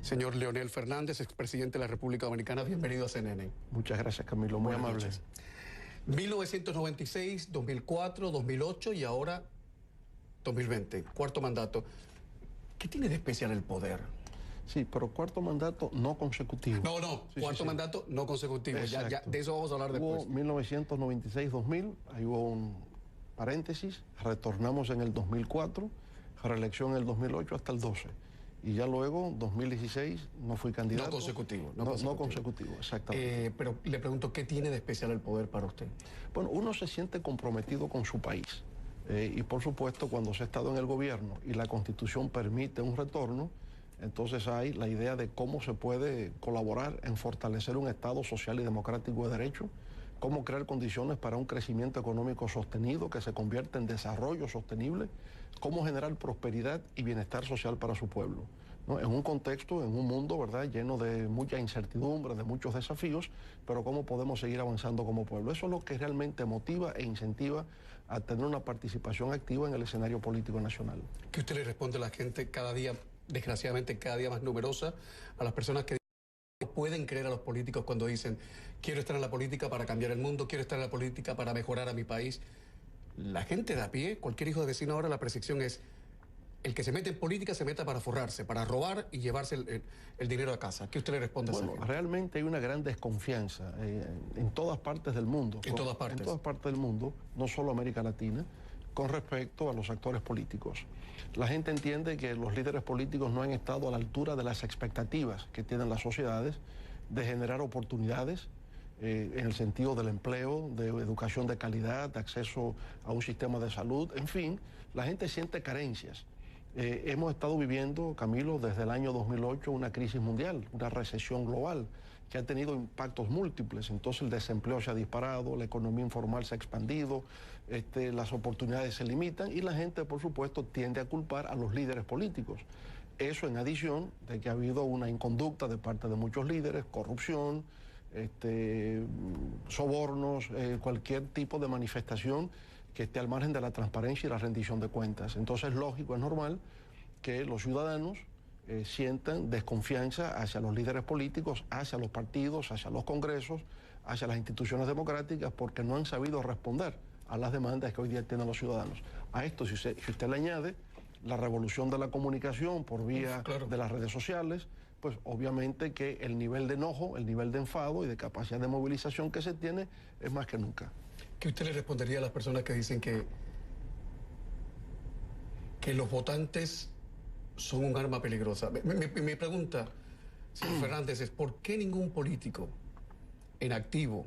Señor Leonel Fernández, expresidente de la República Dominicana, bienvenido a CNN. Muchas gracias, Camilo, muy amable. Noches. 1996, 2004, 2008 y ahora 2020, cuarto mandato. ¿Qué tiene de especial el poder? Sí, pero cuarto mandato no consecutivo. Cuarto mandato no consecutivo. Ya, de eso vamos a hablar después. Hubo 1996-2000, ahí hubo un paréntesis, retornamos en el 2004, reelección en el 2008 hasta el 12. Y ya luego, 2016, no fui candidato. No consecutivo. No consecutivo, exactamente. Pero le pregunto, ¿qué tiene de especial el poder para usted? Bueno, uno se siente comprometido con su país. Y por supuesto, cuando se ha estado en el gobierno y la Constitución permite un retorno, entonces hay la idea de cómo se puede colaborar en fortalecer un Estado social y democrático de derecho, cómo crear condiciones para un crecimiento económico sostenido que se convierta en desarrollo sostenible, cómo generar prosperidad y bienestar social para su pueblo, ¿no? En un contexto, en un mundo, ¿verdad?, lleno de mucha incertidumbre, de muchos desafíos, pero cómo podemos seguir avanzando como pueblo. Eso es lo que realmente motiva e incentiva a tener una participación activa en el escenario político nacional. ¿Qué usted le responde a la gente cada día, desgraciadamente cada día más numerosa, a las personas que no pueden creer a los políticos cuando dicen quiero estar en la política para cambiar el mundo, quiero estar en la política para mejorar a mi país? La gente de a pie, cualquier hijo de vecino ahora, la percepción es el que se mete en política se meta para forrarse, para robar y llevarse el dinero a casa. ¿Qué usted le responde a esa gente? Realmente hay una gran desconfianza en todas partes del mundo. En todas partes. En todas partes del mundo, no solo América Latina, con respecto a los actores políticos. La gente entiende que los líderes políticos no han estado a la altura de las expectativas que tienen las sociedades de generar oportunidades en el sentido del empleo, de educación de calidad, de acceso a un sistema de salud, en fin, la gente siente carencias. Hemos estado viviendo, Camilo, desde el año 2008 una crisis mundial, una recesión global que ha tenido impactos múltiples. Entonces el desempleo se ha disparado, la economía informal se ha expandido, las oportunidades se limitan y la gente, por supuesto, tiende a culpar a los líderes políticos. Eso en adición de que ha habido una inconducta de parte de muchos líderes, corrupción, sobornos, cualquier tipo de manifestación que esté al margen de la transparencia y la rendición de cuentas. Entonces es lógico, es normal que los ciudadanos sientan desconfianza hacia los líderes políticos, hacia los partidos, hacia los congresos, hacia las instituciones democráticas, porque no han sabido responder a las demandas que hoy día tienen los ciudadanos. A esto, si usted le añade la revolución de la comunicación por vía de las redes sociales, pues obviamente que el nivel de enojo, el nivel de enfado y de capacidad de movilización que se tiene es más que nunca. ¿Qué usted le respondería a las personas que dicen que los votantes son un arma peligrosa? Mi pregunta, señor Fernández, es ¿por qué ningún político en activo,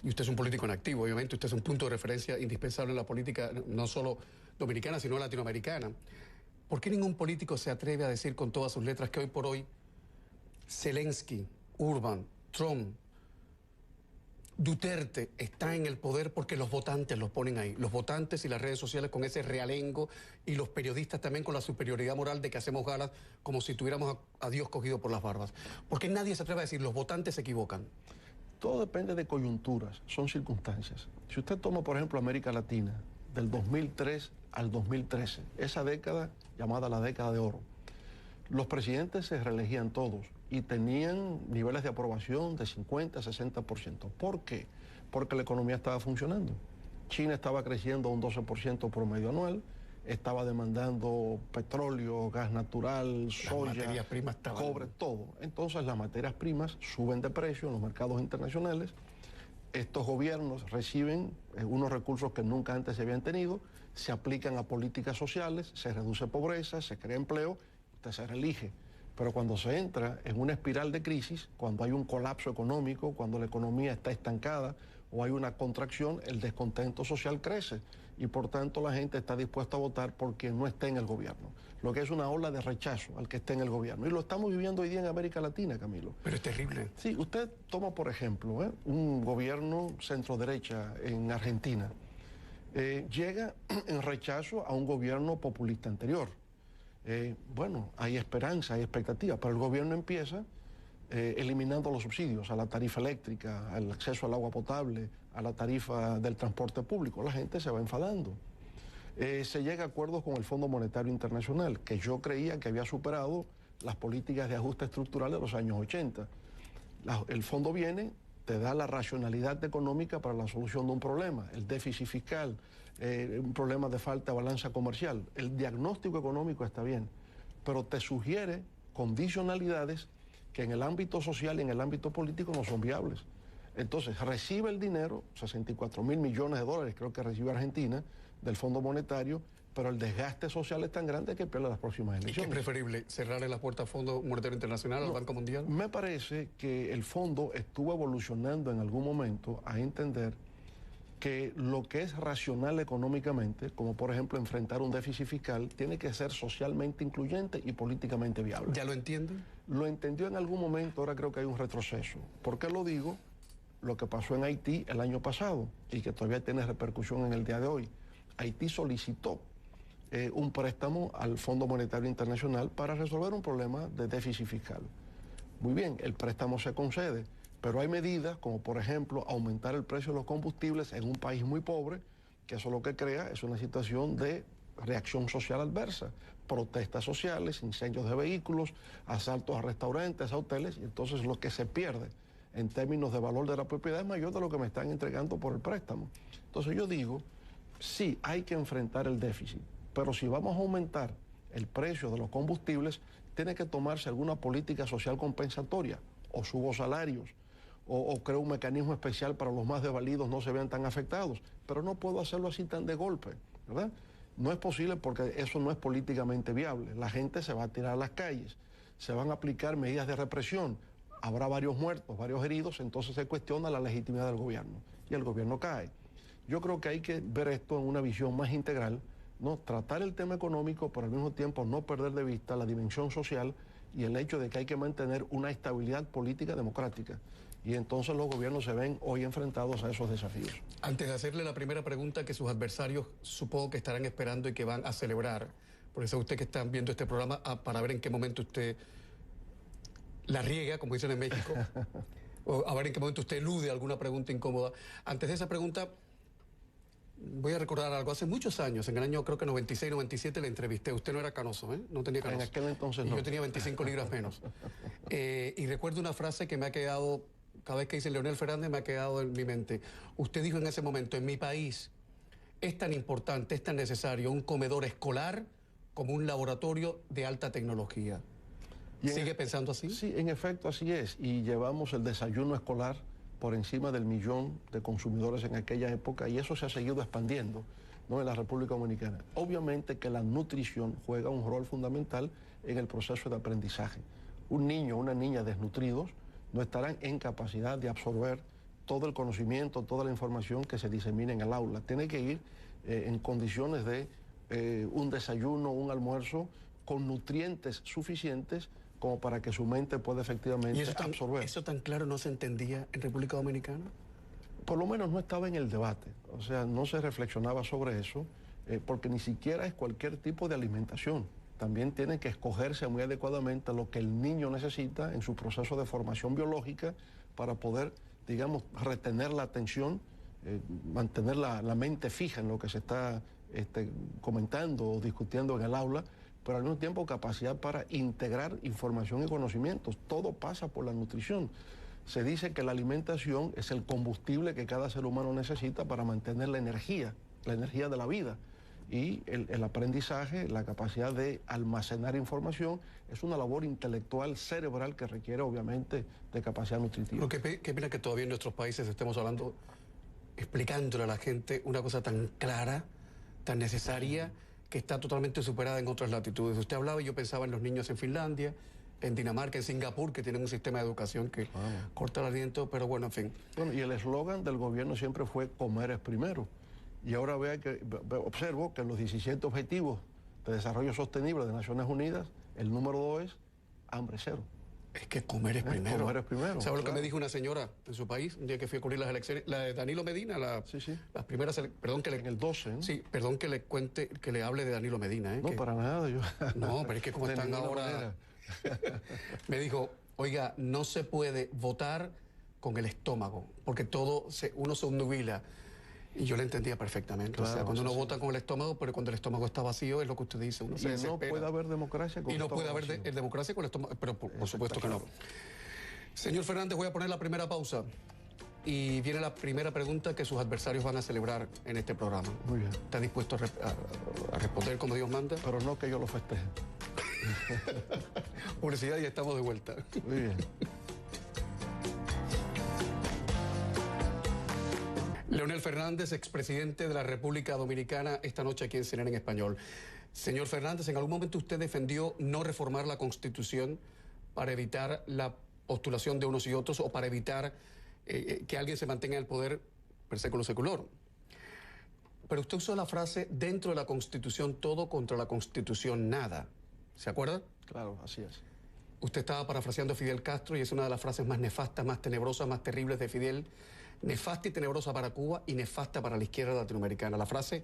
y usted es un político en activo, obviamente usted es un punto de referencia indispensable en la política, no solo dominicana, sino latinoamericana, ¿por qué ningún político se atreve a decir con todas sus letras que hoy por hoy Zelensky, Urban, Trump, Duterte está en el poder porque los votantes los ponen ahí? Los votantes y las redes sociales con ese realengo y los periodistas también con la superioridad moral de que hacemos galas como si tuviéramos a Dios cogido por las barbas. ¿Por qué nadie se atreve a decir los votantes se equivocan? Todo depende de coyunturas, son circunstancias. Si usted toma, por ejemplo, América Latina, del 2003 al 2013, esa década llamada la década de oro, los presidentes se reelegían todos y tenían niveles de aprobación de 50, 60%. ¿Por qué? Porque la economía estaba funcionando. China estaba creciendo a un 12% promedio anual, estaba demandando petróleo, gas natural, soya, materias primas cobre, todo. Entonces las materias primas suben de precio en los mercados internacionales. Estos gobiernos reciben unos recursos que nunca antes se habían tenido, se aplican a políticas sociales, se reduce pobreza, se crea empleo, usted se reelige. Pero cuando se entra en una espiral de crisis, cuando hay un colapso económico, cuando la economía está estancada o hay una contracción, el descontento social crece y por tanto la gente está dispuesta a votar por quien no esté en el gobierno, lo que es una ola de rechazo al que esté en el gobierno. Y lo estamos viviendo hoy día en América Latina, Camilo. Pero es terrible. Sí, usted toma, por ejemplo, un gobierno centro-derecha en Argentina. Llega en rechazo a un gobierno populista anterior. Bueno, hay esperanza, hay expectativa, pero el gobierno empieza eliminando los subsidios a la tarifa eléctrica, al acceso al agua potable, a la tarifa del transporte público. La gente se va enfadando. Se llega a acuerdos con el Fondo Monetario Internacional, que yo creía que había superado las políticas de ajuste estructural de los años 80. El fondo viene, te da la racionalidad económica para la solución de un problema, el déficit fiscal, un problema de falta de balanza comercial. El diagnóstico económico está bien, pero te sugiere condicionalidades que en el ámbito social y en el ámbito político no son viables. Entonces, recibe el dinero, 64.000 millones de dólares creo que recibe Argentina del Fondo Monetario, pero el desgaste social es tan grande que pierde las próximas elecciones. ¿Y qué es preferible, cerrarle la puerta al Fondo Monetario Internacional, al Banco Mundial? Me parece que el fondo estuvo evolucionando en algún momento a entender que lo que es racional económicamente, como por ejemplo enfrentar un déficit fiscal, tiene que ser socialmente incluyente y políticamente viable. ¿Ya lo entienden? Lo entendió en algún momento, ahora creo que hay un retroceso. ¿Por qué lo digo? Lo que pasó en Haití el año pasado y que todavía tiene repercusión en el día de hoy. Haití solicitó un préstamo al Fondo Monetario Internacional para resolver un problema de déficit fiscal. Muy bien, el préstamo se concede, pero hay medidas como por ejemplo aumentar el precio de los combustibles en un país muy pobre, que eso lo que crea es una situación de reacción social adversa, protestas sociales, incendios de vehículos, asaltos a restaurantes, a hoteles, y entonces lo que se pierde en términos de valor de la propiedad es mayor de lo que me están entregando por el préstamo. Entonces yo digo, sí, hay que enfrentar el déficit, pero si vamos a aumentar el precio de los combustibles, tiene que tomarse alguna política social compensatoria, o subo salarios, o creo un mecanismo especial para los más desvalidos no se vean tan afectados, pero no puedo hacerlo así tan de golpe, ¿verdad? No es posible porque eso no es políticamente viable. La gente se va a tirar a las calles, se van a aplicar medidas de represión, habrá varios muertos, varios heridos, entonces se cuestiona la legitimidad del gobierno y el gobierno cae. Yo creo que hay que ver esto en una visión más integral, ¿no? Tratar el tema económico, pero al mismo tiempo no perder de vista la dimensión social y el hecho de que hay que mantener una estabilidad política democrática. Y entonces los gobiernos se ven hoy enfrentados a esos desafíos. Antes de hacerle la primera pregunta que sus adversarios supongo que estarán esperando y que van a celebrar, por eso usted que están viendo este programa para ver en qué momento usted la riega, como dicen en México, o a ver en qué momento usted elude alguna pregunta incómoda. Antes de esa pregunta, voy a recordar algo. Hace muchos años, en el año creo que 96, 97, le entrevisté. Usted no era canoso, ¿eh? No tenía canoso. En aquel entonces no. Yo tenía 25 libras menos. Y recuerdo una frase que me ha quedado, cada vez que dice Leonel Fernández, me ha quedado en mi mente. Usted dijo en ese momento, en mi país es tan importante, es tan necesario un comedor escolar como un laboratorio de alta tecnología. ¿Sigue pensando así? Sí, en efecto así es. Y llevamos el desayuno escolar por encima del 1.000.000 de consumidores en aquella época y eso se ha seguido expandiendo, ¿no?, en la República Dominicana. Obviamente que la nutrición juega un rol fundamental en el proceso de aprendizaje. Un niño o una niña desnutridos no estarán en capacidad de absorber todo el conocimiento, toda la información que se disemina en el aula. Tiene que ir en condiciones de un desayuno, un almuerzo con nutrientes suficientes como para que su mente pueda efectivamente absorber. ¿Eso tan claro no se entendía en República Dominicana? Por lo menos no estaba en el debate, o sea, no se reflexionaba sobre eso, porque ni siquiera es cualquier tipo de alimentación. También tiene que escogerse muy adecuadamente lo que el niño necesita en su proceso de formación biológica para poder, digamos, retener la atención, mantener la mente fija en lo que se está comentando o discutiendo en el aula, pero al mismo tiempo capacidad para integrar información y conocimientos. Todo pasa por la nutrición. Se dice que la alimentación es el combustible que cada ser humano necesita para mantener la energía de la vida. Y el aprendizaje, la capacidad de almacenar información, es una labor intelectual, cerebral, que requiere obviamente de capacidad nutritiva. Qué pena que todavía en nuestros países estemos hablando, explicándole a la gente una cosa tan clara, tan necesaria, que está totalmente superada en otras latitudes. Usted hablaba y yo pensaba en los niños en Finlandia, en Dinamarca, en Singapur, que tienen un sistema de educación que corta el aliento, pero bueno, en fin. Bueno, y el eslogan del gobierno siempre fue comer es primero. Y ahora observo que en los 17 Objetivos de Desarrollo Sostenible de Naciones Unidas, el número 2 es hambre cero. Es que comer es primero. Comer es primero. ¿Sabe lo que me dijo una señora en su país, un día que fui a cubrir las elecciones? La de Danilo Medina, las primeras, perdón que le... En el 12, ¿no? Sí, perdón que le cuente, que le hable de Danilo Medina, ¿eh? No, para nada. No, pero es que como están ahora... Me dijo, oiga, no se puede votar con el estómago, porque uno se obnubila. Y yo lo entendía perfectamente. Claro, o sea, cuando uno sí. vota con el estómago, pero cuando el estómago está vacío, es lo que usted dice. Uno se Y no desespera. puede haber democracia con Y no el puede estómago haber vacío. democracia con el estómago, pero por supuesto que no. Claro. Señor Fernández, voy a poner la primera pausa. Y viene la primera pregunta que sus adversarios van a celebrar en este programa. Muy bien. ¿Está dispuesto a responder como Dios manda? Pero no que yo lo festeje. Publicidad y estamos de vuelta. Muy bien. Leonel Fernández, expresidente de la República Dominicana, esta noche aquí en CNN en Español. Señor Fernández, ¿en algún momento usted defendió no reformar la Constitución para evitar la postulación de unos y otros o para evitar que alguien se mantenga en el poder per século seculorum? Pero usted usó la frase, dentro de la Constitución todo, contra la Constitución nada. ¿Se acuerda? Claro, así es. Usted estaba parafraseando a Fidel Castro y es una de las frases más nefastas, más tenebrosas, más terribles de Fidel. Nefasta y tenebrosa para Cuba y nefasta para la izquierda latinoamericana. La frase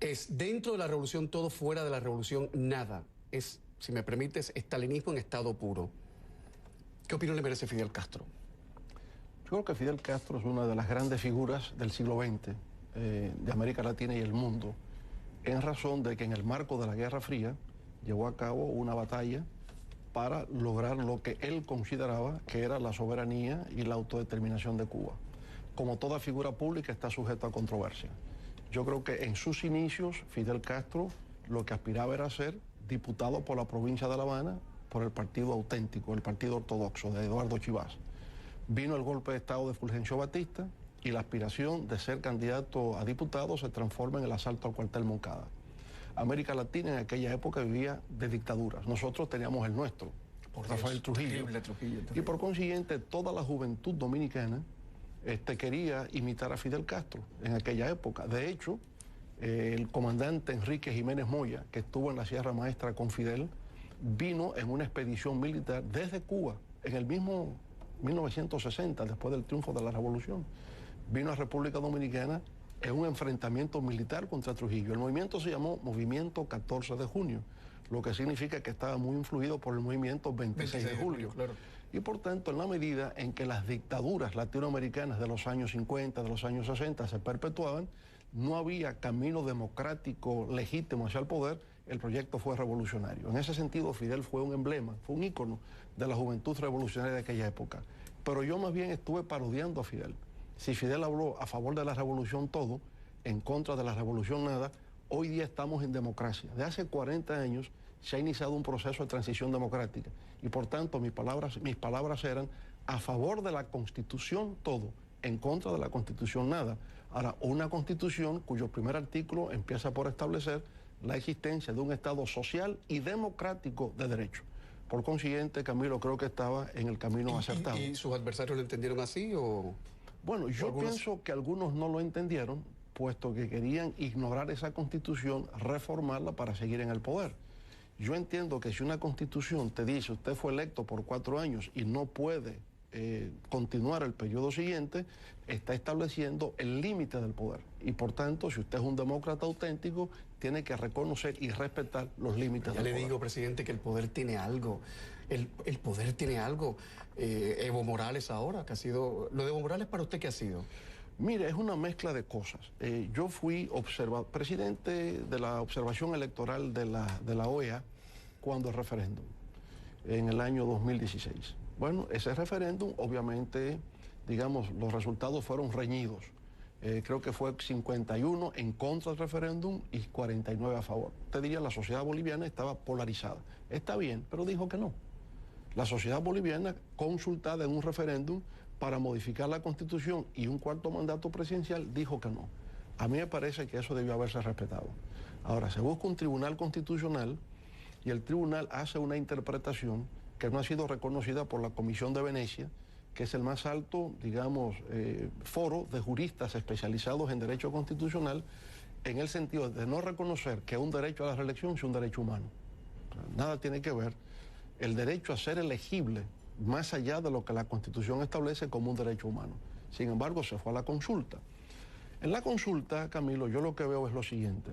es, dentro de la revolución todo, fuera de la revolución nada. Es, si me permites, estalinismo en estado puro. ¿Qué opinión le merece Fidel Castro? Yo creo que Fidel Castro es una de las grandes figuras del siglo XX, de América Latina y el mundo, en razón de que en el marco de la Guerra Fría llevó a cabo una batalla para lograr lo que él consideraba que era la soberanía y la autodeterminación de Cuba. Como toda figura pública está sujeto a controversia. Yo creo que en sus inicios Fidel Castro lo que aspiraba era ser diputado por la provincia de La Habana por el partido auténtico, el partido ortodoxo de Eduardo Chivas. Vino el golpe de Estado de Fulgencio Batista y la aspiración de ser candidato a diputado se transforma en el asalto al cuartel Moncada. América Latina en aquella época vivía de dictaduras. Nosotros teníamos el nuestro, por Rafael Trujillo. Terrible. Y por consiguiente, toda la juventud dominicana quería imitar a Fidel Castro en aquella época. De hecho, el comandante Enrique Jiménez Moya, que estuvo en la Sierra Maestra con Fidel, vino en una expedición militar desde Cuba, en el mismo 1960, después del triunfo de la Revolución. Vino a República Dominicana en un enfrentamiento militar contra Trujillo. El movimiento se llamó Movimiento 14 de Junio, lo que significa que estaba muy influido por el movimiento 26 de julio. Claro. Y por tanto, en la medida en que las dictaduras latinoamericanas de los años 50, de los años 60 se perpetuaban, no había camino democrático legítimo hacia el poder, el proyecto fue revolucionario. En ese sentido, Fidel fue un emblema, fue un ícono de la juventud revolucionaria de aquella época. Pero yo más bien estuve parodiando a Fidel. Si Fidel habló a favor de la revolución todo, en contra de la revolución nada, hoy día estamos en democracia. De hace 40 años se ha iniciado un proceso de transición democrática y por tanto mis palabras eran a favor de la Constitución todo, en contra de la Constitución nada. Ahora, una Constitución cuyo primer artículo empieza por establecer la existencia de un Estado social y democrático de derecho. Por consiguiente, Camilo, creo que estaba en el camino acertado. ¿Y sus adversarios lo entendieron así o...? Bueno, yo pienso que algunos no lo entendieron, puesto que querían ignorar esa Constitución, reformarla para seguir en el poder. Yo entiendo que si una Constitución te dice usted fue electo por 4 años y no puede continuar el periodo siguiente, está estableciendo el límite del poder. Y por tanto, si usted es un demócrata auténtico, tiene que reconocer y respetar los límites del poder. Ya le digo, presidente, que el poder tiene algo. El poder tiene algo. Evo Morales ahora, que ha sido... ¿Lo de Evo Morales para usted qué ha sido? Mire, es una mezcla de cosas. Yo fui presidente de la observación electoral de la OEA cuando el referéndum, en el año 2016. Bueno, ese referéndum, obviamente, digamos, los resultados fueron reñidos. Creo que fue 51 en contra del referéndum y 49 a favor. Te diría, la sociedad boliviana estaba polarizada. Está bien, pero dijo que no. La sociedad boliviana, consultada en un referéndum para modificar la Constitución y un cuarto mandato presidencial, dijo que no. A mí me parece que eso debió haberse respetado. Ahora, se busca un tribunal constitucional y el tribunal hace una interpretación que no ha sido reconocida por la Comisión de Venecia, que es el más alto, digamos, foro de juristas especializados en derecho constitucional, en el sentido de no reconocer que un derecho a la reelección es un derecho humano. Nada tiene que ver el derecho a ser elegible más allá de lo que la Constitución establece como un derecho humano. Sin embargo, se fue a la consulta. En la consulta, Camilo, yo lo que veo es lo siguiente.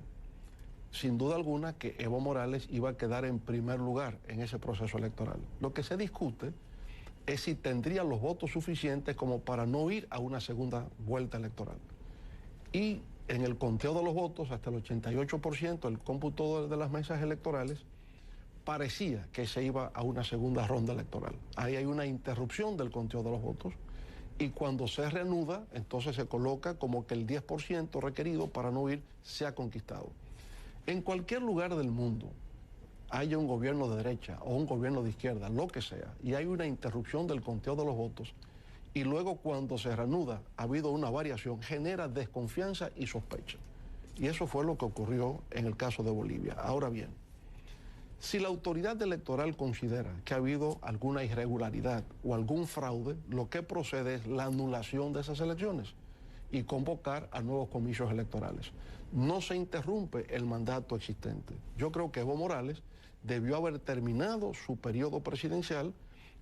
Sin duda alguna que Evo Morales iba a quedar en primer lugar en ese proceso electoral. Lo que se discute es si tendría los votos suficientes como para no ir a una segunda vuelta electoral. Y en el conteo de los votos, hasta el 88%, el cómputo de las mesas electorales, parecía que se iba a una segunda ronda electoral. Ahí hay una interrupción del conteo de los votos y cuando se reanuda, entonces se coloca como que el 10% requerido para no ir se ha conquistado. En cualquier lugar del mundo, haya un gobierno de derecha o un gobierno de izquierda, lo que sea, y hay una interrupción del conteo de los votos, y luego cuando se reanuda ha habido una variación, genera desconfianza y sospecha. Y eso fue lo que ocurrió en el caso de Bolivia. Ahora bien, si la autoridad electoral considera que ha habido alguna irregularidad o algún fraude, lo que procede es la anulación de esas elecciones y convocar a nuevos comicios electorales. No se interrumpe el mandato existente. Yo creo que Evo Morales debió haber terminado su periodo presidencial,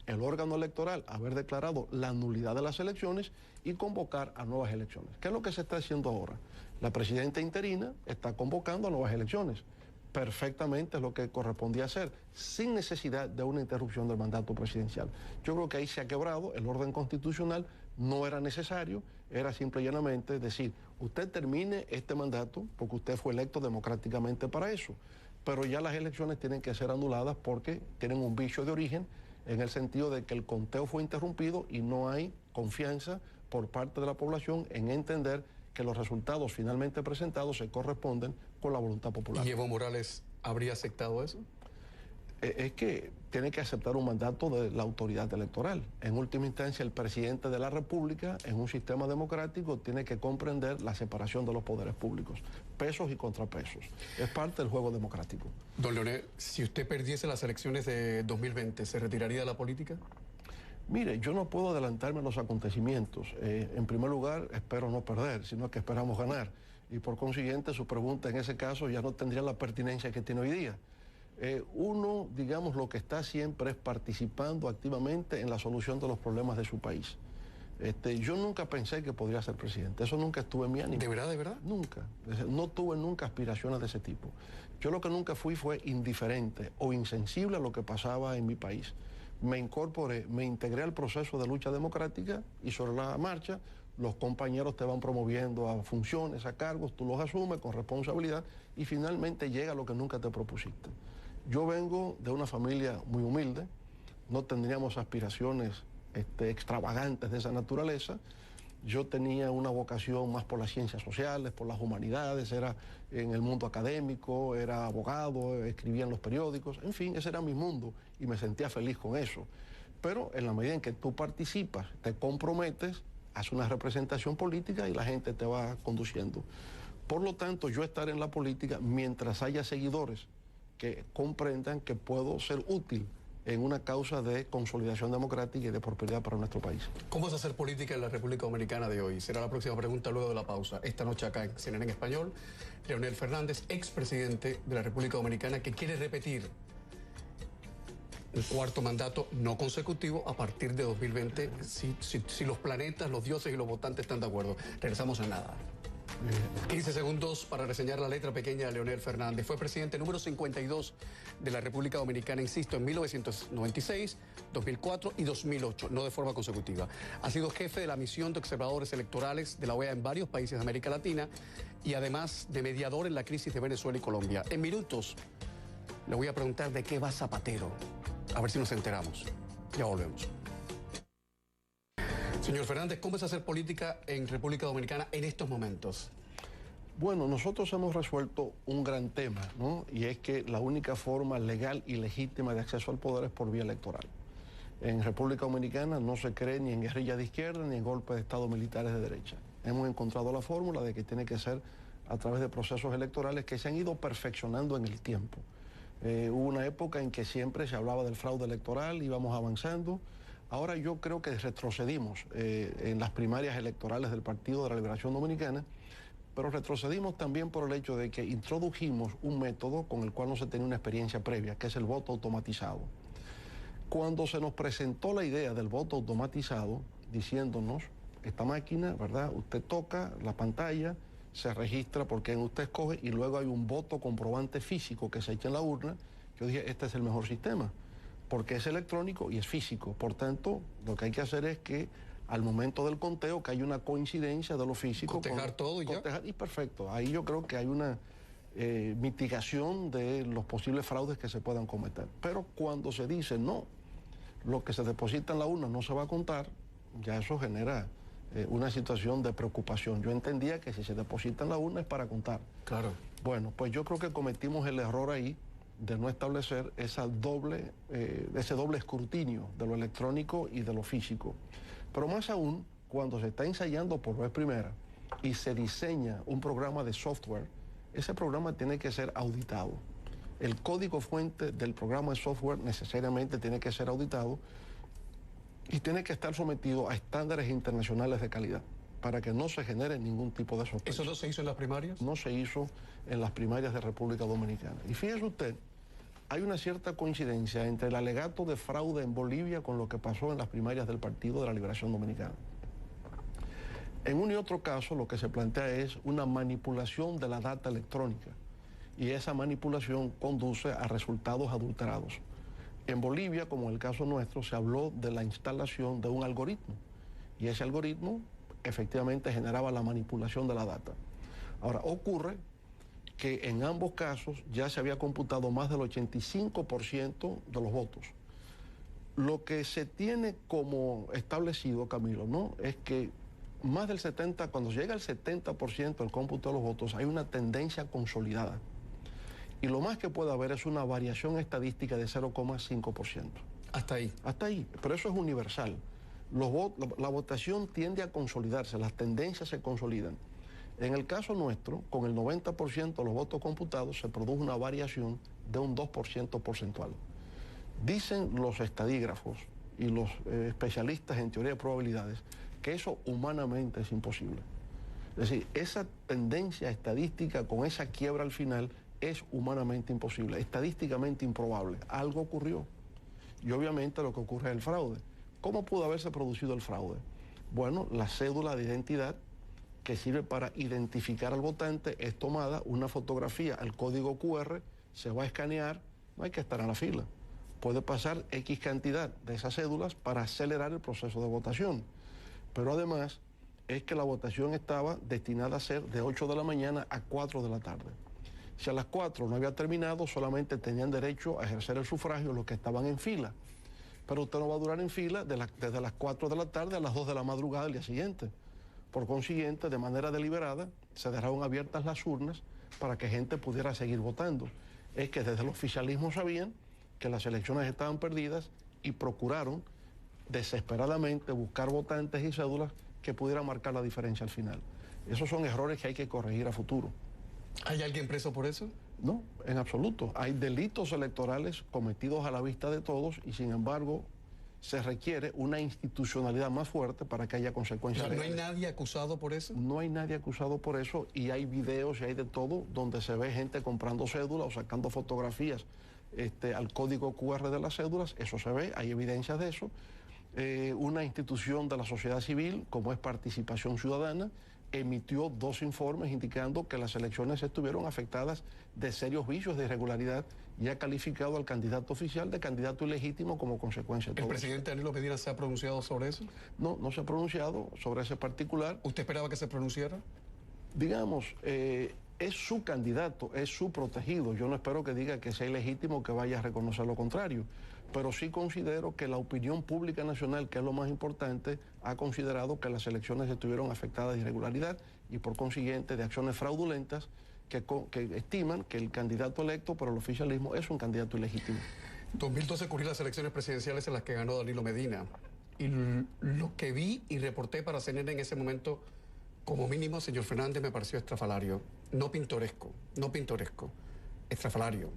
el órgano electoral haber declarado la nulidad de las elecciones y convocar a nuevas elecciones. ¿Qué es lo que se está haciendo ahora? La presidenta interina está convocando a nuevas elecciones. Perfectamente es lo que correspondía hacer, sin necesidad de una interrupción del mandato presidencial. Yo creo que ahí se ha quebrado el orden constitucional, no era necesario, era simple y llanamente decir, usted termine este mandato porque usted fue electo democráticamente para eso, pero ya las elecciones tienen que ser anuladas porque tienen un vicio de origen en el sentido de que el conteo fue interrumpido y no hay confianza por parte de la población en entender que los resultados finalmente presentados se corresponden con la voluntad popular. ¿Y Evo Morales habría aceptado eso? Es que tiene que aceptar un mandato de la autoridad electoral. En última instancia, el presidente de la República, en un sistema democrático, tiene que comprender la separación de los poderes públicos, pesos y contrapesos. Es parte del juego democrático. Don Leonel, si usted perdiese las elecciones de 2020, ¿se retiraría de la política? Mire, yo no puedo adelantarme a los acontecimientos. En primer lugar, espero no perder, sino que esperamos ganar. Y por consiguiente, su pregunta en ese caso ya no tendría la pertinencia que tiene hoy día. Uno, digamos, lo que está siempre es participando activamente en la solución de los problemas de su país. Yo nunca pensé que podría ser presidente. Eso nunca estuvo en mi ánimo. ¿De verdad, de verdad? Nunca. No tuve nunca aspiraciones de ese tipo. Yo lo que nunca fui fue indiferente o insensible a lo que pasaba en mi país. Me incorporé, me integré al proceso de lucha democrática y sobre la marcha los compañeros te van promoviendo a funciones, a cargos, tú los asumes con responsabilidad y finalmente llega lo que nunca te propusiste. Yo vengo de una familia muy humilde, no tendríamos aspiraciones extravagantes de esa naturaleza. Yo tenía una vocación más por las ciencias sociales, por las humanidades, era en el mundo académico, era abogado, escribía en los periódicos, en fin, ese era mi mundo y me sentía feliz con eso. Pero en la medida en que tú participas, te comprometes, haces una representación política y la gente te va conduciendo. Por lo tanto, yo estaré en la política mientras haya seguidores que comprendan que puedo ser útil en una causa de consolidación democrática y de prosperidad para nuestro país. ¿Cómo es hacer política en la República Dominicana de hoy? Será la próxima pregunta luego de la pausa. Esta noche acá en CNN en Español, Leonel Fernández, expresidente de la República Dominicana, que quiere repetir un cuarto mandato no consecutivo a partir de 2020, si los planetas, los dioses y los votantes están de acuerdo. Regresamos en nada. 15 segundos para reseñar la letra pequeña de Leonel Fernández. Fue presidente número 52 de la República Dominicana, insisto, en 1996, 2004 y 2008, no de forma consecutiva. Ha sido jefe de la misión de observadores electorales de la OEA en varios países de América Latina y además de mediador en la crisis de Venezuela y Colombia. En minutos le voy a preguntar de qué va Zapatero. A ver si nos enteramos. Ya volvemos. Señor Fernández, ¿cómo es hacer política en República Dominicana en estos momentos? Bueno, nosotros hemos resuelto un gran tema, ¿no? Y es que la única forma legal y legítima de acceso al poder es por vía electoral. En República Dominicana no se cree ni en guerrilla de izquierda ni en golpes de Estado militares de derecha. Hemos encontrado la fórmula de que tiene que ser a través de procesos electorales que se han ido perfeccionando en el tiempo. Hubo una época en que siempre se hablaba del fraude electoral, íbamos avanzando. Ahora yo creo que retrocedimos en las primarias electorales del Partido de la Liberación Dominicana, pero retrocedimos también por el hecho de que introdujimos un método con el cual no se tenía una experiencia previa, que es el voto automatizado. Cuando se nos presentó la idea del voto automatizado, diciéndonos, esta máquina, ¿verdad? Usted toca la pantalla, se registra por quien usted escoge y luego hay un voto comprobante físico que se echa en la urna. Yo dije, este es el mejor sistema, porque es electrónico y es físico. Por tanto, lo que hay que hacer es que al momento del conteo, que hay una coincidencia de lo físico. Cotejar todo y ya. Y perfecto. Ahí yo creo que hay una mitigación de los posibles fraudes que se puedan cometer. Pero cuando se dice no, lo que se deposita en la urna no se va a contar, ya eso genera una situación de preocupación. Yo entendía que si se deposita en la urna es para contar. Claro. Bueno, pues yo creo que cometimos el error ahí de no establecer ese doble escrutinio de lo electrónico y de lo físico. Pero más aún, cuando se está ensayando por vez primera y se diseña un programa de software, ese programa tiene que ser auditado. El código fuente del programa de software necesariamente tiene que ser auditado y tiene que estar sometido a estándares internacionales de calidad para que no se genere ningún tipo de sospecha. ¿Eso no se hizo en las primarias? No se hizo en las primarias de República Dominicana. Y fíjese usted, hay una cierta coincidencia entre el alegato de fraude en Bolivia con lo que pasó en las primarias del Partido de la Liberación Dominicana. En un y otro caso, lo que se plantea es una manipulación de la data electrónica y esa manipulación conduce a resultados adulterados. En Bolivia, como en el caso nuestro, se habló de la instalación de un algoritmo y ese algoritmo efectivamente generaba la manipulación de la data. Ahora, ocurre que en ambos casos ya se había computado más del 85% de los votos. Lo que se tiene como establecido, Camilo, ¿no?, es que más del 70%, cuando llega al 70% del cómputo de los votos, hay una tendencia consolidada. Y lo más que puede haber es una variación estadística de 0,5%. Hasta ahí. Hasta ahí, pero eso es universal. La votación tiende a consolidarse, las tendencias se consolidan. En el caso nuestro, con el 90% de los votos computados, se produjo una variación de un 2% porcentual. Dicen los estadígrafos y los especialistas en teoría de probabilidades que eso humanamente es imposible. Es decir, esa tendencia estadística con esa quiebra al final es humanamente imposible, estadísticamente improbable. Algo ocurrió. Y obviamente lo que ocurre es el fraude. ¿Cómo pudo haberse producido el fraude? Bueno, la cédula de identidad que sirve para identificar al votante es tomada, una fotografía al código QR, se va a escanear, no hay que estar en la fila. Puede pasar X cantidad de esas cédulas para acelerar el proceso de votación. Pero además es que la votación estaba destinada a ser de 8 de la mañana a 4 de la tarde. Si a las 4 no había terminado, solamente tenían derecho a ejercer el sufragio los que estaban en fila. Pero usted no va a durar en fila desde las 4 de la tarde a las 2 de la madrugada del día siguiente. Por consiguiente, de manera deliberada, se dejaron abiertas las urnas para que gente pudiera seguir votando. Es que desde el oficialismo sabían que las elecciones estaban perdidas y procuraron desesperadamente buscar votantes y cédulas que pudieran marcar la diferencia al final. Esos son errores que hay que corregir a futuro. ¿Hay alguien preso por eso? No, en absoluto. Hay delitos electorales cometidos a la vista de todos y sin embargo se requiere una institucionalidad más fuerte para que haya consecuencias. ¿No hay nadie acusado por eso? No hay nadie acusado por eso y hay videos y hay de todo donde se ve gente comprando cédulas o sacando fotografías al código QR de las cédulas. Eso se ve, hay evidencias de eso. Una institución de la sociedad civil, como es Participación Ciudadana, emitió 2 informes indicando que las elecciones estuvieron afectadas de serios vicios de irregularidad y ha calificado al candidato oficial de candidato ilegítimo como consecuencia de todo. ¿El presidente Danilo Medina se ha pronunciado sobre eso? No, no se ha pronunciado sobre ese particular. ¿Usted esperaba que se pronunciara? Digamos, es su candidato, es su protegido. Yo no espero que diga que sea ilegítimo o que vaya a reconocer lo contrario. Pero sí considero que la opinión pública nacional, que es lo más importante, ha considerado que las elecciones estuvieron afectadas de irregularidad y por consiguiente de acciones fraudulentas que estiman que el candidato electo por el oficialismo es un candidato ilegítimo. 2012 ocurrieron las elecciones presidenciales en las que ganó Danilo Medina. Y lo que vi y reporté para CNN en ese momento, como mínimo, señor Fernández, me pareció estrafalario. No pintoresco, estrafalario.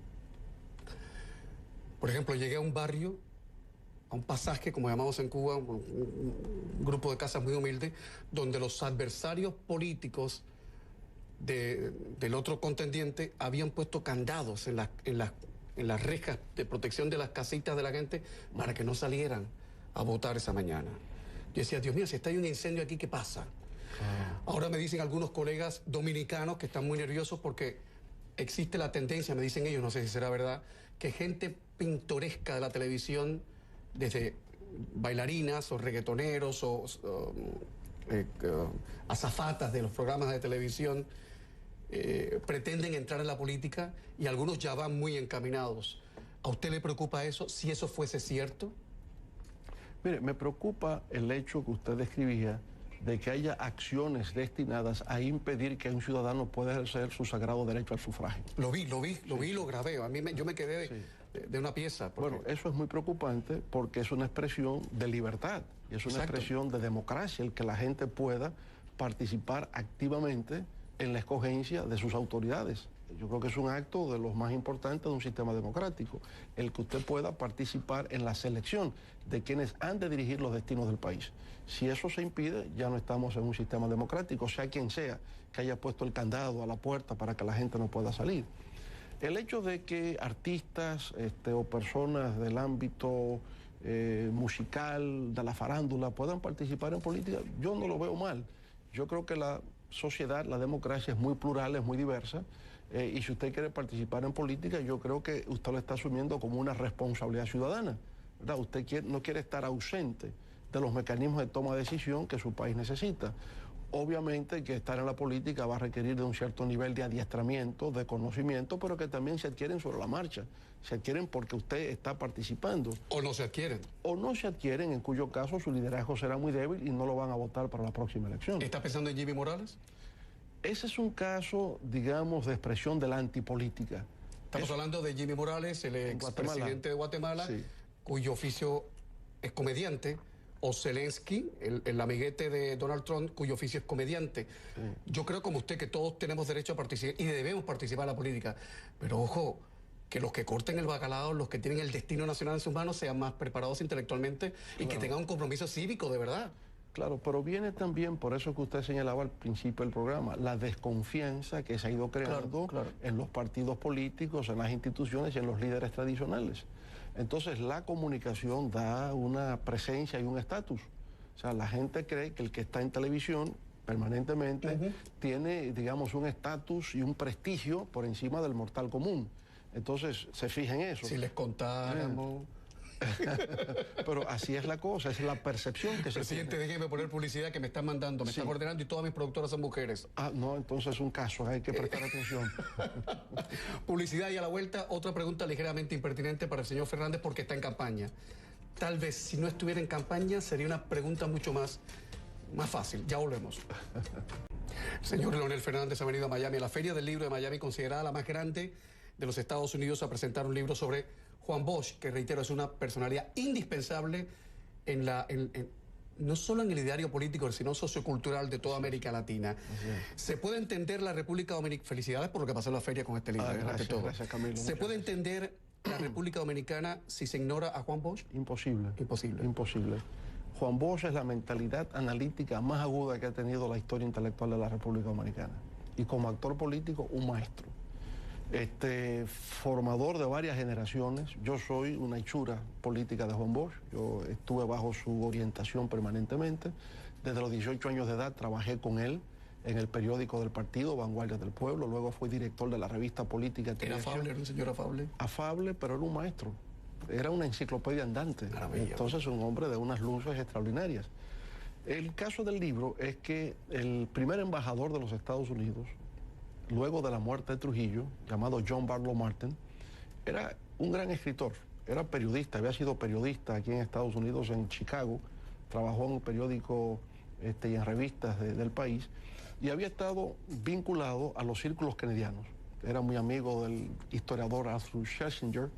Por ejemplo, llegué a un barrio, a un pasaje, como llamamos en Cuba, un grupo de casas muy humildes, donde los adversarios políticos del otro contendiente habían puesto candados en las rejas de protección de las casitas de la gente para que no salieran a votar esa mañana. Yo decía, Dios mío, si está hay un incendio aquí, ¿qué pasa? Ahora me dicen algunos colegas dominicanos que están muy nerviosos porque existe la tendencia, me dicen ellos, no sé si será verdad, que gente pintoresca de la televisión, desde bailarinas o reggaetoneros o azafatas de los programas de televisión pretenden entrar en la política y algunos ya van muy encaminados. ¿A usted le preocupa eso, si eso fuese cierto? Mire, me preocupa el hecho que usted describía de que haya acciones destinadas a impedir que un ciudadano pueda ejercer su sagrado derecho al sufragio. Lo vi, lo grabé. Yo me quedé de una pieza. Porque... Bueno, eso es muy preocupante porque es una expresión de libertad y es una expresión de democracia, el que la gente pueda participar activamente en la escogencia de sus autoridades. Yo creo que es un acto de los más importantes de un sistema democrático, el que usted pueda participar en la selección de quienes han de dirigir los destinos del país. Si eso se impide, ya no estamos en un sistema democrático, sea quien sea que haya puesto el candado a la puerta para que la gente no pueda salir. El hecho de que artistas o personas del ámbito musical, de la farándula, puedan participar en política, yo no lo veo mal. Yo creo que la sociedad, la democracia es muy plural, es muy diversa. Y si usted quiere participar en política, yo creo que usted lo está asumiendo como una responsabilidad ciudadana, ¿verdad? Usted no quiere estar ausente de los mecanismos de toma de decisión que su país necesita. Obviamente que estar en la política va a requerir de un cierto nivel de adiestramiento, de conocimiento, pero que también se adquieren sobre la marcha. Se adquieren porque usted está participando. O no se adquieren. O no se adquieren, en cuyo caso su liderazgo será muy débil y no lo van a votar para la próxima elección. ¿Está pensando en Jimmy Morales? Ese es un caso, digamos, de expresión de la antipolítica. Estamos hablando de Jimmy Morales, el expresidente de Guatemala, sí, cuyo oficio es comediante, o Zelensky, el amiguete de Donald Trump, cuyo oficio es comediante. Sí. Yo creo, como usted, que todos tenemos derecho a participar y debemos participar en la política. Pero ojo, que los que corten el bacalao, los que tienen el destino nacional en sus manos, sean más preparados intelectualmente y que tengan un compromiso cívico de verdad. Claro, pero viene también, por eso que usted señalaba al principio del programa, la desconfianza que se ha ido creando en los partidos políticos, en las instituciones y en los líderes tradicionales. Entonces, la comunicación da una presencia y un estatus. O sea, la gente cree que el que está en televisión permanentemente tiene, digamos, un estatus y un prestigio por encima del mortal común. Entonces, se fija en eso. Si les contáramos... Pero así es la cosa, esa es la percepción que se tiene. Presidente, déjeme poner publicidad que me están mandando, me están ordenando y todas mis productoras son mujeres. Ah, no, entonces es un caso, hay que prestar atención. Publicidad y a la vuelta, otra pregunta ligeramente impertinente para el señor Fernández porque está en campaña. Tal vez si no estuviera en campaña sería una pregunta mucho más fácil. Ya volvemos. El señor Leonel Fernández ha venido a Miami, a la Feria del Libro de Miami, considerada la más grande de los Estados Unidos, a presentar un libro sobre Juan Bosch, que reitero es una personalidad indispensable no solo en el ideario político, sino sociocultural de toda América Latina. Se puede entender la República Dominicana, felicidades por lo que pasó en la feria con este libro, gracias, Camilo. ¿Se puede entender la República Dominicana si se ignora a Juan Bosch? Imposible. Imposible. Imposible. Juan Bosch es la mentalidad analítica más aguda que ha tenido la historia intelectual de la República Dominicana. Y como actor político, un maestro. Formador de varias generaciones. Yo soy una hechura política de Juan Bosch. Yo estuve bajo su orientación permanentemente. Desde los 18 años de edad trabajé con él en el periódico del partido, Vanguardias del Pueblo. Luego fui director de la revista política. ¿Era afable? ¿Era un señor afable? Afable, pero era un maestro. Era una enciclopedia andante. Maravilla. Entonces, un hombre de unas luces extraordinarias. El caso del libro es que el primer embajador de los Estados Unidos, luego de la muerte de Trujillo, llamado John Barlow Martin, era un gran escritor, era periodista, había sido periodista aquí en Estados Unidos, en Chicago, trabajó en un periódico y en revistas del país, y había estado vinculado a los círculos kennedianos. Era muy amigo del historiador Arthur Schlesinger,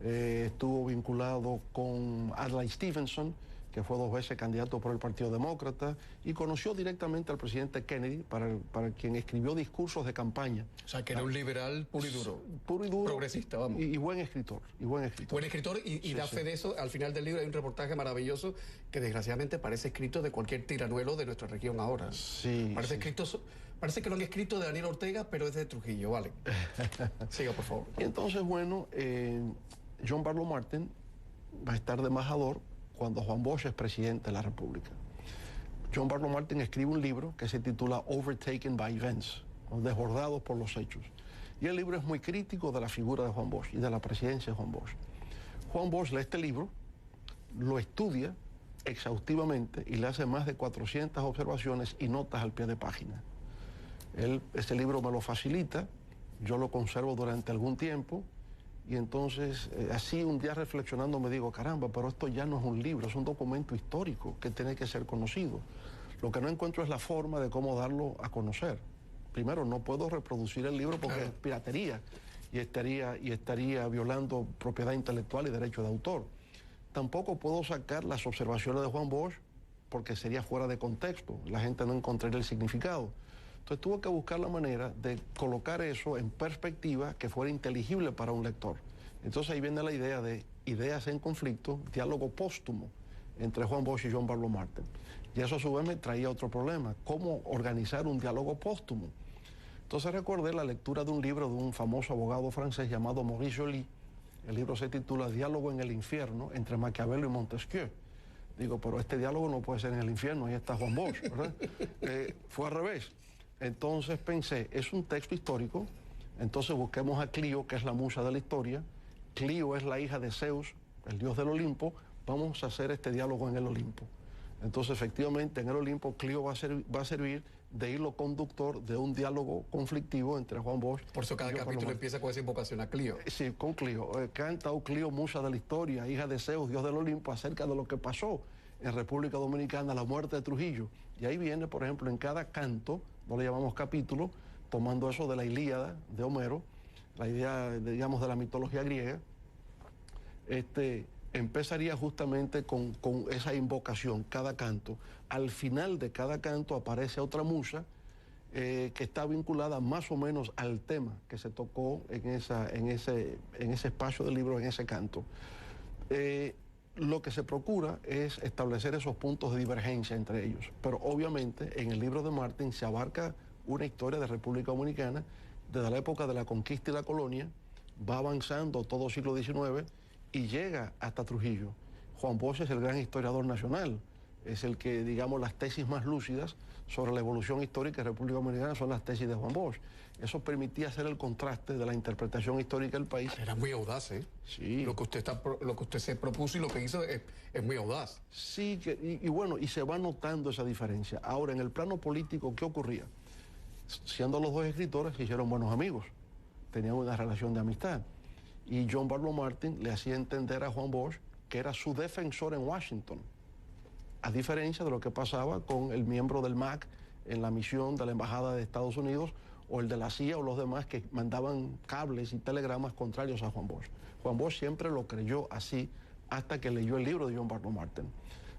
estuvo vinculado con Adlai Stevenson, que fue 2 veces candidato por el Partido Demócrata, y conoció directamente al presidente Kennedy, para quien escribió discursos de campaña. O sea, que era un liberal puro y duro. Puro y duro. Progresista, vamos. Y buen escritor, Buen escritor, y da fe de eso. Al final del libro hay un reportaje maravilloso que desgraciadamente parece escrito de cualquier tiranuelo de nuestra región ahora. Sí. Parece que lo han escrito de Daniel Ortega, pero es de Trujillo, vale. Siga, por favor. Y entonces, bueno, John Barlow Martin va a estar de embajador cuando Juan Bosch es presidente de la República. John Barlow Martin escribe un libro que se titula Overtaken by Events, o Desbordados por los Hechos. Y el libro es muy crítico de la figura de Juan Bosch y de la presidencia de Juan Bosch. Juan Bosch lee este libro lo estudia exhaustivamente y le hace más de 400 observaciones y notas al pie de página. Ese libro me lo facilita, yo lo conservo durante algún tiempo y entonces así un día reflexionando me digo, caramba, pero esto ya no es un libro, es un documento histórico que tiene que ser conocido. Lo que no encuentro es la forma de cómo darlo a conocer. Primero, no puedo reproducir el libro porque es piratería y estaría violando propiedad intelectual y derecho de autor. Tampoco puedo sacar las observaciones de Juan Bosch porque sería fuera de contexto, la gente no encontraría el significado. Entonces tuve que buscar la manera de colocar eso en perspectiva que fuera inteligible para un lector. Entonces ahí viene la idea de ideas en conflicto, diálogo póstumo entre Juan Bosch y John Barlow Martin. Y eso a su vez me traía otro problema, cómo organizar un diálogo póstumo. Entonces recordé la lectura de un libro de un famoso abogado francés llamado Maurice Joly. El libro se titula Diálogo en el infierno entre Maquiavelo y Montesquieu. Digo, pero este diálogo no puede ser en el infierno, ahí está Juan Bosch, ¿verdad? Fue al revés. Entonces pensé, es un texto histórico, entonces busquemos a Clio, que es la musa de la historia. Clio es la hija de Zeus, el dios del Olimpo. Vamos a hacer este diálogo en el Olimpo. Entonces, efectivamente, en el Olimpo, Clio va a servir de hilo conductor de un diálogo conflictivo entre Juan Bosch. Por eso cada capítulo empieza con esa invocación a Clio. Sí, con Clio. Canta, oh Clio, musa de la historia, hija de Zeus, dios del Olimpo, acerca de lo que pasó en República Dominicana, la muerte de Trujillo. Y ahí viene, por ejemplo, en cada canto, no le llamamos capítulo, tomando eso de la Ilíada de Homero, la idea, digamos, de la mitología griega, empezaría justamente con esa invocación, cada canto. Al final de cada canto aparece otra musa que está vinculada más o menos al tema que se tocó en ese espacio del libro, en ese canto. Lo que se procura es establecer esos puntos de divergencia entre ellos, pero obviamente en el libro de Martin se abarca una historia de República Dominicana desde la época de la conquista y la colonia, va avanzando todo siglo XIX y llega hasta Trujillo. Juan Bosch es el gran historiador nacional, es el que, digamos, las tesis más lúcidas sobre la evolución histórica de República Dominicana son las tesis de Juan Bosch. Eso permitía hacer el contraste de la interpretación histórica del país. Era muy audaz, ¿eh? Sí. Lo que usted se propuso y lo que hizo es muy audaz. Sí, y bueno, y se va notando esa diferencia. Ahora, en el plano político, ¿qué ocurría? Siendo los dos escritores, se hicieron buenos amigos, tenían una relación de amistad. Y John Barlow Martin le hacía entender a Juan Bosch que era su defensor en Washington, a diferencia de lo que pasaba con el miembro del MAC en la misión de la Embajada de Estados Unidos o el de la CIA o los demás que mandaban cables y telegramas contrarios a Juan Bosch. Juan Bosch siempre lo creyó así hasta que leyó el libro de John Barlow Martin.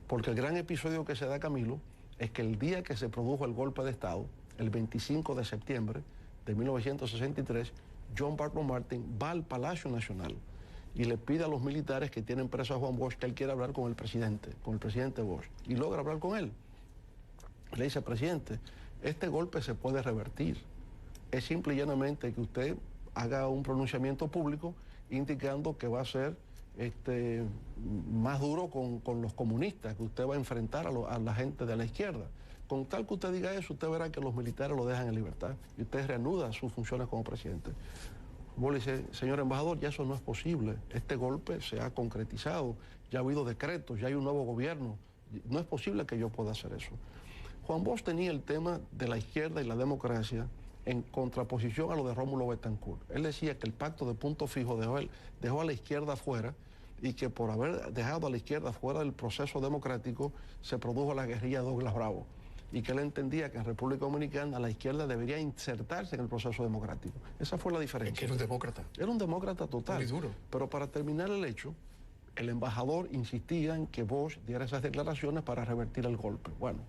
Porque el gran episodio que se da, Camilo, es que el día que se produjo el golpe de Estado, el 25 de septiembre de 1963, John Barlow Martin va al Palacio Nacional y le pide a los militares que tienen preso a Juan Bosch que él quiere hablar con el presidente Bosch, y logra hablar con él. Le dice, presidente, este golpe se puede revertir. Es simple y llanamente que usted haga un pronunciamiento público indicando que va a ser más duro con los comunistas, que usted va a enfrentar a la gente de la izquierda. Con tal que usted diga eso, usted verá que los militares lo dejan en libertad y usted reanuda sus funciones como presidente. Vos le dice, señor embajador, ya eso no es posible. Este golpe se ha concretizado, ya ha habido decretos, ya hay un nuevo gobierno. No es posible que yo pueda hacer eso. Juan Bosch tenía el tema de la izquierda y la democracia en contraposición a lo de Rómulo Betancourt. Él decía que el pacto de punto fijo dejó a la izquierda fuera y que por haber dejado a la izquierda fuera del proceso democrático se produjo la guerrilla de Douglas Bravo, y que él entendía que en República Dominicana la izquierda debería insertarse en el proceso democrático. Esa fue la diferencia. Es que era un demócrata. Era un demócrata total. Muy duro. Pero para terminar el hecho, el embajador insistía en que Bosch diera esas declaraciones para revertir el golpe. Bueno,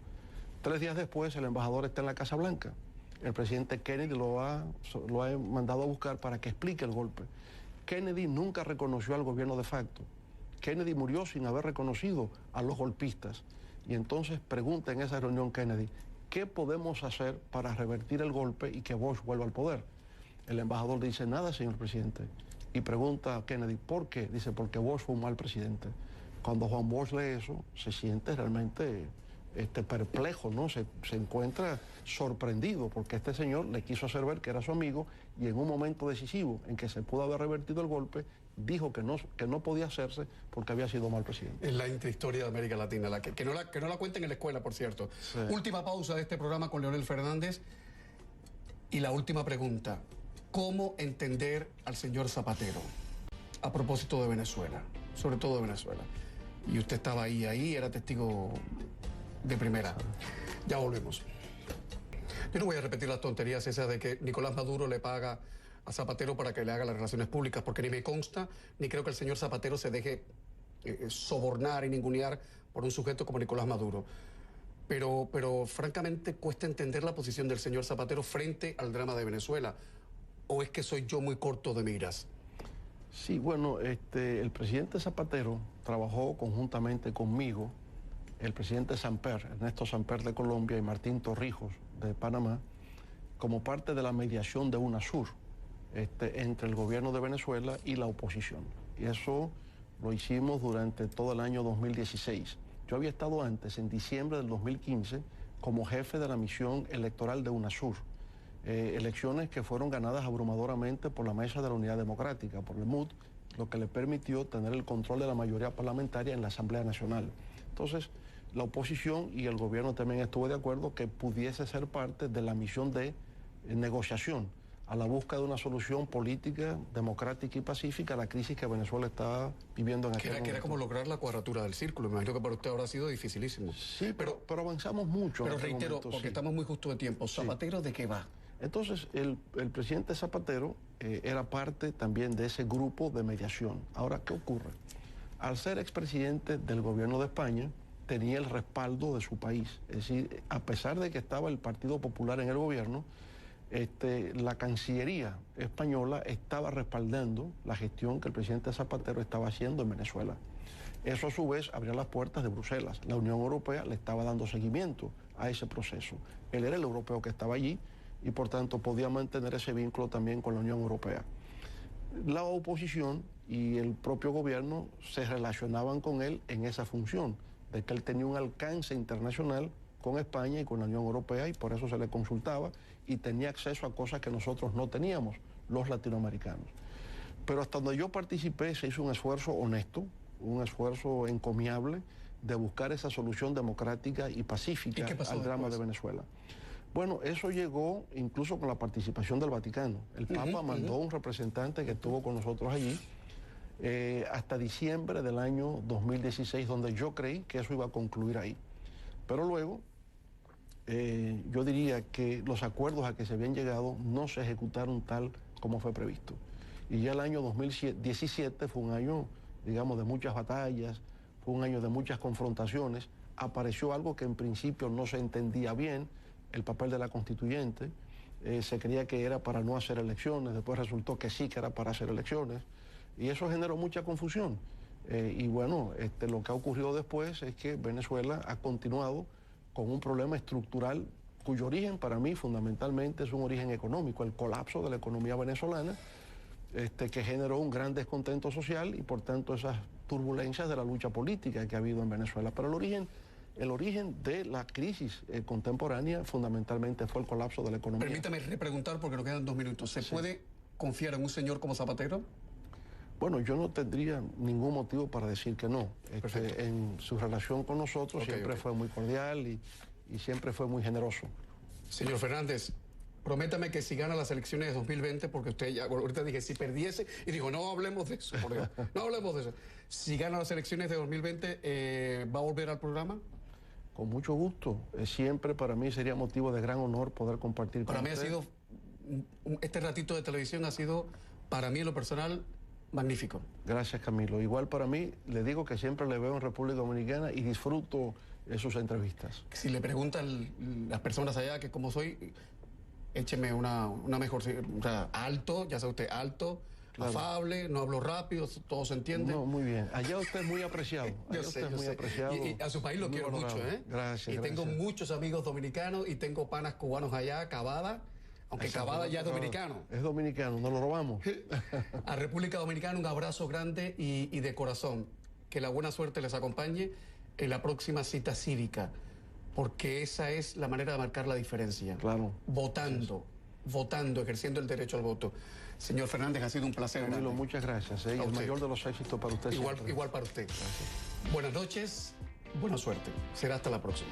3 días después el embajador está en la Casa Blanca. El presidente Kennedy lo ha mandado a buscar para que explique el golpe. Kennedy nunca reconoció al gobierno de facto. Kennedy murió sin haber reconocido a los golpistas. Y entonces pregunta en esa reunión Kennedy, ¿qué podemos hacer para revertir el golpe y que Bosch vuelva al poder? El embajador dice, nada, señor presidente. Y pregunta a Kennedy, ¿por qué? Dice, porque Bosch fue un mal presidente. Cuando Juan Bosch lee eso, se siente realmente perplejo, ¿no? Se encuentra sorprendido porque este señor le quiso hacer ver que era su amigo y en un momento decisivo en que se pudo haber revertido el golpe, dijo que no podía hacerse porque había sido mal presidente. Es la intrahistoria de América Latina, que no la cuenten en la escuela, por cierto. Sí. Última pausa de este programa con Leonel Fernández. Y la última pregunta, ¿cómo entender al señor Zapatero a propósito de Venezuela? Sobre todo de Venezuela. Y usted estaba ahí era testigo de primera. Ya volvemos. Yo no voy a repetir las tonterías esas de que Nicolás Maduro le paga a Zapatero para que le haga las relaciones públicas, porque ni me consta, ni creo que el señor Zapatero se deje sobornar y ningunear por un sujeto como Nicolás Maduro. Pero francamente cuesta entender la posición del señor Zapatero frente al drama de Venezuela. ¿O es que soy yo muy corto de miras? Sí, bueno, el presidente Zapatero trabajó conjuntamente conmigo, el presidente Samper, Ernesto Samper de Colombia y Martín Torrijos de Panamá, como parte de la mediación de UNASUR entre el gobierno de Venezuela y la oposición. Y eso lo hicimos durante todo el año 2016. Yo había estado antes, en diciembre del 2015, como jefe de la misión electoral de UNASUR. Elecciones que fueron ganadas abrumadoramente por la Mesa de la Unidad Democrática, por el MUD, lo que le permitió tener el control de la mayoría parlamentaria en la Asamblea Nacional. Entonces, la oposición y el gobierno también estuvo de acuerdo que pudiese ser parte de la misión de negociación a la búsqueda de una solución política, democrática y pacífica a la crisis que Venezuela está viviendo en aquel momento. Que era como lograr la cuadratura del círculo. Me imagino que para usted habrá sido dificilísimo. Sí, pero avanzamos mucho. Pero en aquel reitero, momento, porque sí. estamos muy justo de tiempo. ¿Zapatero de qué va? Entonces, el presidente Zapatero era parte también de ese grupo de mediación. Ahora, ¿qué ocurre? Al ser expresidente del gobierno de España, tenía el respaldo de su país. Es decir, a pesar de que estaba el Partido Popular en el gobierno, la Cancillería española estaba respaldando la gestión que el presidente Zapatero estaba haciendo en Venezuela. Eso a su vez abría las puertas de Bruselas. La Unión Europea le estaba dando seguimiento a ese proceso. Él era el europeo que estaba allí y por tanto podía mantener ese vínculo también con la Unión Europea. La oposición y el propio gobierno se relacionaban con él en esa función, de que él tenía un alcance internacional con España y con la Unión Europea y por eso se le consultaba y tenía acceso a cosas que nosotros no teníamos, los latinoamericanos. Pero hasta donde yo participé se hizo un esfuerzo honesto, un esfuerzo encomiable de buscar esa solución democrática y pacífica al drama de Venezuela. Bueno, eso llegó incluso con la participación del Vaticano. El Papa mandó un representante que estuvo con nosotros allí hasta diciembre del año 2016, donde yo creí que eso iba a concluir ahí. Pero luego, yo diría que los acuerdos a que se habían llegado no se ejecutaron tal como fue previsto. Y ya el año 2017 fue un año, digamos, de muchas batallas, fue un año de muchas confrontaciones. Apareció algo que en principio no se entendía bien, el papel de la constituyente. Se creía que era para no hacer elecciones, después resultó que sí que era para hacer elecciones. Y eso generó mucha confusión. Y bueno, lo que ha ocurrido después es que Venezuela ha continuado con un problema estructural cuyo origen para mí fundamentalmente es un origen económico, el colapso de la economía venezolana, que generó un gran descontento social y por tanto esas turbulencias de la lucha política que ha habido en Venezuela. Pero el origen de la crisis contemporánea fundamentalmente fue el colapso de la economía. Permítame repreguntar porque nos quedan 2 minutos. ¿Se puede confiar en un señor como Zapatero? Bueno, yo no tendría ningún motivo para decir que no. En su relación con nosotros siempre fue muy cordial y siempre fue muy generoso. Señor Fernández, prométame que si gana las elecciones de 2020, porque usted ya ahorita dije si perdiese, y dijo no hablemos de eso, por Dios, no hablemos de eso. Si gana las elecciones de 2020, ¿va a volver al programa? Con mucho gusto. Siempre para mí sería motivo de gran honor poder compartir con usted. Para mí ha sido, este ratito de televisión ha sido, para mí en lo personal, magnífico. Gracias, Camilo. Igual para mí, le digo que siempre le veo en República Dominicana y disfruto sus entrevistas. Si le preguntan las personas allá que cómo soy, écheme una mejor, o sea, alto, ya sabe usted, alto, claro, afable, no hablo rápido, todo se entiende. No, muy bien. Allá usted es muy apreciado. Yo sé. Apreciado. Y a su país lo quiero mucho, ¿eh? Gracias. Y tengo muchos amigos dominicanos y tengo panas cubanos allá, Cavada. Aunque Cavada ya es dominicano. Es dominicano, nos lo robamos. A República Dominicana un abrazo grande y de corazón. Que la buena suerte les acompañe en la próxima cita cívica, porque esa es la manera de marcar la diferencia. Claro. Votando. votando, ejerciendo el derecho al voto. Señor Fernández, ha sido un placer. Camilo, muchas gracias. Y el mayor de los éxitos para usted. Igual para usted. Gracias. Buenas noches, buena suerte. Será hasta la próxima.